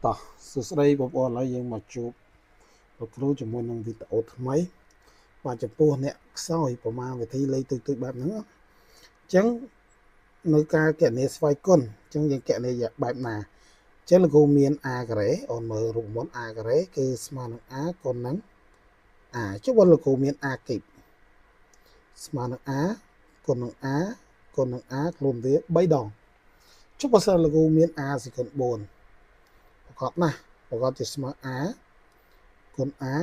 តោះសួស្តីបងប្អូនឥឡូវយើងមកជួបលោកគ្រូជាមួយនឹងវីដេអូថ្មីបាទចំពោះអ្នកខ្សោយប្រមាណវិធីលេខទូចៗបែបហ្នឹងអញ្ចឹងនៅការគណនាស្វ័យគុណអញ្ចឹងយើងគណនាបែបណាអញ្ចឹងលោកគ្រូមាន a ការ៉េអូនមើលរូបមន្ត a ការ៉េគឺស្មើនឹង a គុណនឹង a ចុះបើលោកគ្រូមាន a គីបស្មើនឹង a គុណនឹង a គុណនឹង a ខ្លួនវា3ដងចុះបើសិនលោកគ្រូមាន a សេគុណ4ប្រកបណាស់ប្រកបជាស្មើ a គុណ a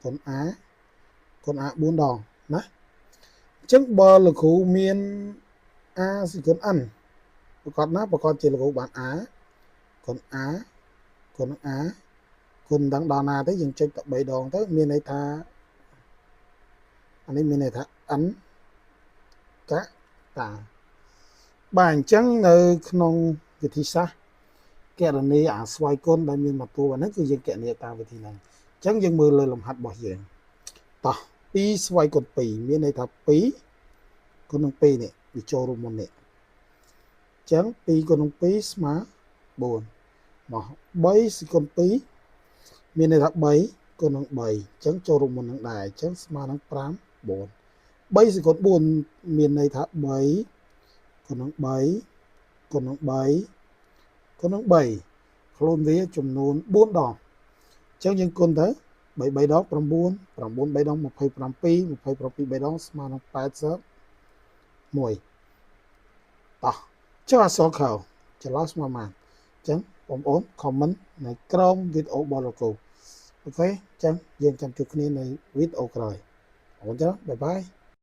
គុណ a គុណ a 4ដងណាអញ្ចឹងបើលោកគ្រូមាន a សេគុណ n ប្រកបណាប្រកបជាលោកគ្រូបាន a គុណ a គុណ a គុណដល់ណាទៅយើងចុចតែ3ដងទៅមានន័យថាអានេះមានន័យថា n កតាបាទអញ្ចឹងនៅក្នុងវិធីសាស្ត្រគណនាអាស្វ័យគុណដែលមានមកតួហ្នឹងគឺយើងគណនាតាមវិធីហ្នឹងអញ្ចឹងយើងមើលលើលំហាត់របស់យើងតោះ2ស្វ័យគុណ2មានន័យថា2គុណនឹង2នេះវាចូលរួមមុននេះអញ្ចឹង2គុណនឹង2ស្មើ4មក3សេគុណ2មានន័យថា3គុណនឹង3អញ្ចឹងចូលរួមមុននឹងដែរអញ្ចឹងស្មើនឹង5 4 3សេគុណ4មានន័យថា3គុណនឹង3គុណនឹង3គុណនឹង3ខ្លួនវាចំនួន4ដងអញ្ចឹងយើងគុណទៅ3 3ដង9 9 3ដង27 27 3ដងស្មើនឹង81តោះចុះអក្សរខចន្លោះស្មើប៉ុន្មានអញ្ចឹងបងប្អូនខមមិននៅក្រោមវីដេអូរបស់លោកគ្រូអូខេអញ្ចឹងយើងចាំជួបគ្នានៅវីដេអូក្រោយអរគុណច្រើនបាយបាយ